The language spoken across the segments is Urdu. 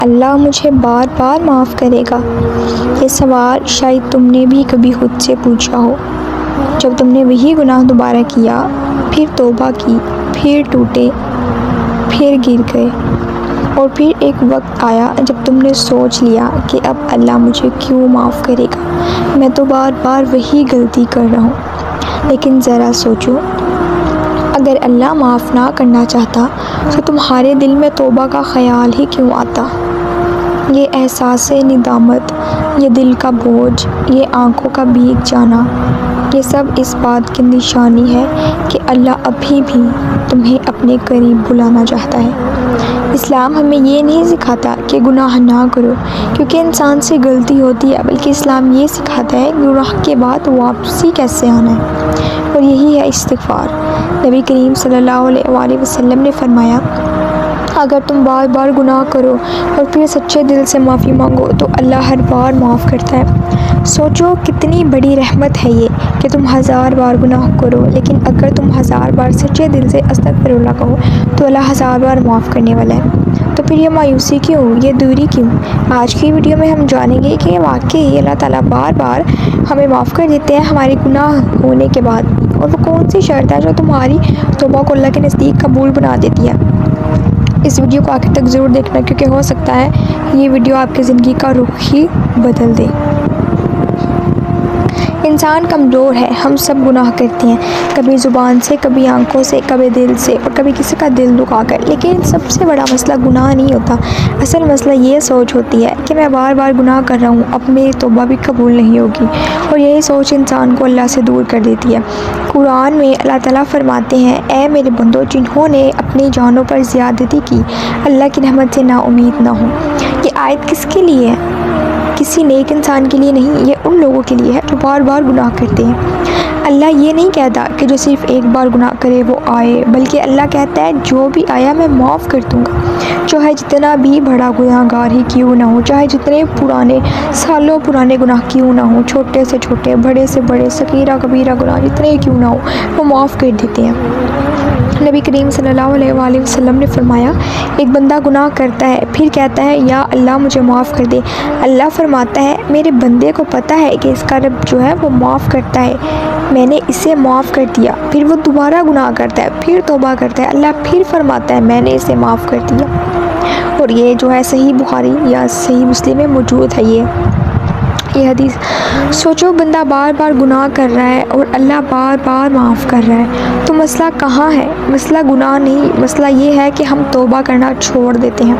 اللہ مجھے بار بار معاف کرے گا؟ یہ سوال شاید تم نے بھی کبھی خود سے پوچھا ہو، جب تم نے وہی گناہ دوبارہ کیا، پھر توبہ کی، پھر ٹوٹے، پھر گر گئے، اور پھر ایک وقت آیا جب تم نے سوچ لیا کہ اب اللہ مجھے کیوں معاف کرے گا، میں تو بار بار وہی غلطی کر رہا ہوں۔ لیکن ذرا سوچو، اگر اللہ معاف نہ کرنا چاہتا تو تمہارے دل میں توبہ کا خیال ہی کیوں آتا؟ یہ احساس ندامت، یہ دل کا بوجھ، یہ آنکھوں کا بھیگ جانا، یہ سب اس بات کی نشانی ہے کہ اللہ ابھی بھی تمہیں اپنے قریب بلانا چاہتا ہے۔ اسلام ہمیں یہ نہیں سکھاتا کہ گناہ نہ کرو کیونکہ انسان سے غلطی ہوتی ہے، بلکہ اسلام یہ سکھاتا ہے کہ گناہ کے بعد واپسی کیسے آنا ہے، اور یہی ہے استغفار۔ نبی کریم صلی اللہ علیہ وآلہ وسلم نے فرمایا، اگر تم بار بار گناہ کرو اور پھر سچے دل سے معافی مانگو تو اللہ ہر بار معاف کرتا ہے۔ سوچو کتنی بڑی رحمت ہے یہ کہ تم 1000 بار گناہ کرو، لیکن اگر تم 1000 بار سچے دل سے استغفر اللہ کہو تو اللہ 1000 بار معاف کرنے والا ہے۔ تو پھر یہ مایوسی کیوں، یہ دوری کیوں؟ آج کی ویڈیو میں ہم جانیں گے کہ واقعی اللہ تعالیٰ بار بار ہمیں معاف کر دیتے ہیں ہمارے گناہ ہونے کے بعد، اور وہ کون سی شرط ہے جو تمہاری توبہ کو اللہ کے نزدیک قبول بنا دیتی ہے۔ اس ویڈیو کو آخر تک ضرور دیکھنا کیونکہ ہو سکتا ہے یہ ویڈیو آپ کی زندگی کا رخ ہی بدل دے۔ انسان کمزور ہے، ہم سب گناہ کرتے ہیں، کبھی زبان سے، کبھی آنکھوں سے، کبھی دل سے، اور کبھی کسی کا دل دکھا کر۔ لیکن سب سے بڑا مسئلہ گناہ نہیں ہوتا، اصل مسئلہ یہ سوچ ہوتی ہے کہ میں بار بار گناہ کر رہا ہوں، اب میری توبہ بھی قبول نہیں ہوگی، اور یہی سوچ انسان کو اللہ سے دور کر دیتی ہے۔ قرآن میں اللہ تعالیٰ فرماتے ہیں، اے میرے بندو جنہوں نے اپنی جانوں پر زیادتی کی، اللہ کی رحمت سے نا امید نہ ہو۔ یہ آیت کس کے لیے ہے؟ کسی نیک انسان کے لیے نہیں، یہ ان لوگوں کے لیے ہے جو بار بار گناہ کرتے ہیں۔ اللہ یہ نہیں کہتا کہ جو صرف ایک بار گناہ کرے وہ آئے، بلکہ اللہ کہتا ہے جو بھی آیا میں معاف کر دوں گا، چاہے جتنا بھی بڑا گناہ گار ہی کیوں نہ ہو، چاہے جتنے پرانے سالوں پرانے گناہ کیوں نہ ہو، چھوٹے سے چھوٹے، بڑے سے بڑے، صغیرہ کبیرہ گناہ جتنے کیوں نہ ہو، وہ معاف کر دیتے ہیں۔ نبی کریم صلی اللہ علیہ وآلہ وسلم نے فرمایا، ایک بندہ گناہ کرتا ہے، پھر کہتا ہے یا اللہ مجھے معاف کر دے، اللہ فرماتا ہے میرے بندے کو پتہ ہے کہ اس کا رب جو ہے وہ معاف کرتا ہے، میں نے اسے معاف کر دیا۔ پھر وہ دوبارہ گناہ کرتا ہے، پھر توبہ کرتا ہے، اللہ پھر فرماتا ہے میں نے اسے معاف کر دیا۔ اور یہ جو ہے صحیح بخاری یا صحیح مسلم میں موجود ہے یہ حدیث۔ سوچو بندہ بار بار گناہ کر رہا ہے اور اللہ بار بار معاف کر رہا ہے، تو مسئلہ کہاں ہے؟ مسئلہ گناہ نہیں، مسئلہ یہ ہے کہ ہم توبہ کرنا چھوڑ دیتے ہیں۔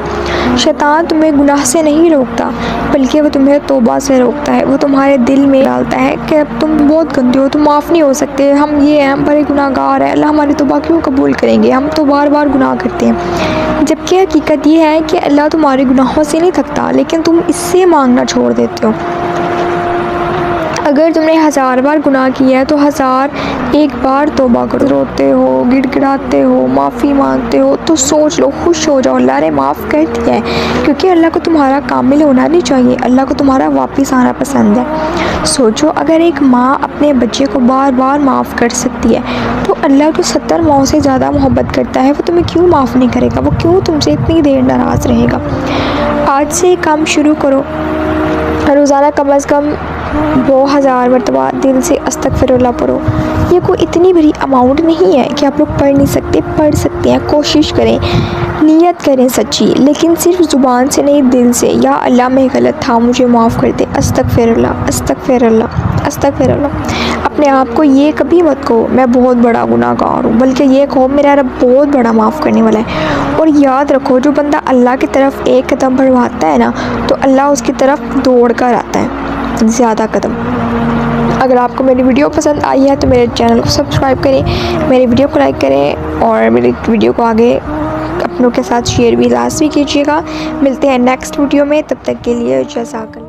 شیطان تمہیں گناہ سے نہیں روکتا، بلکہ وہ تمہیں توبہ سے روکتا ہے۔ وہ تمہارے دل میں ڈالتا ہے کہ اب تم بہت گندے ہو، تم معاف نہیں ہو سکتے، ہم یہ ہیں، ہم بڑے گناہ گار ہیں، اللہ ہماری توبہ کیوں قبول کریں گے، ہم تو بار بار گناہ کرتے ہیں۔ جبکہ حقیقت یہ ہے کہ اللہ تمہارے گناہوں سے نہیں تھکتا، لیکن تم اس سے مانگنا چھوڑ دیتے ہو۔ اگر تم نے 1000 بار گناہ کیا ہے تو 1001 بار توبہ کرو۔ روتے ہو، گڑ گڑاتے ہو، معافی مانگتے ہو تو سوچ لو، خوش ہو جاؤ، اللہ نے معاف کر دیا ہے، کیونکہ اللہ کو تمہارا کامل ہونا نہیں چاہیے، اللہ کو تمہارا واپس آنا پسند ہے۔ سوچو اگر ایک ماں اپنے بچے کو بار بار معاف کر سکتی ہے تو اللہ جو 70 ماؤں سے زیادہ محبت کرتا ہے وہ تمہیں کیوں معاف نہیں کرے گا، وہ کیوں تم سے اتنی دیر ناراض رہے گا؟ آج سے ایک کام شروع کرو، روزانہ کم از کم 2000 مرتبہ دل سے استغفر اللہ پڑھو۔ یہ کوئی اتنی بڑی اماؤنٹ نہیں ہے کہ آپ لوگ پڑھ نہیں سکتے، پڑھ سکتے ہیں، کوشش کریں، نیت کریں سچی، لیکن صرف زبان سے نہیں، دل سے، یا اللہ میں غلط تھا مجھے معاف کر دے، استغفر اللہ، استغفر اللہ، استغفر اللہ۔ اپنے آپ کو یہ کبھی مت کہو میں بہت بڑا گناہ گار ہوں، بلکہ یہ کہو میرا رب بہت بڑا معاف کرنے والا ہے۔ اور یاد رکھو جو بندہ اللہ کی طرف ایک قدم بڑھواتا ہے نا تو اللہ اس کی طرف دوڑ کر آتا ہے زیادہ قدم۔ اگر آپ کو میری ویڈیو پسند آئی ہے تو میرے چینل کو سبسکرائب کریں، میری ویڈیو کو لائک کریں، اور میری ویڈیو کو آگے اپنوں کے ساتھ شیئر بھی لازمی کیجیے گا۔ ملتے ہیں نیکسٹ ویڈیو میں، تب تک کے لیے جزاک اللہ۔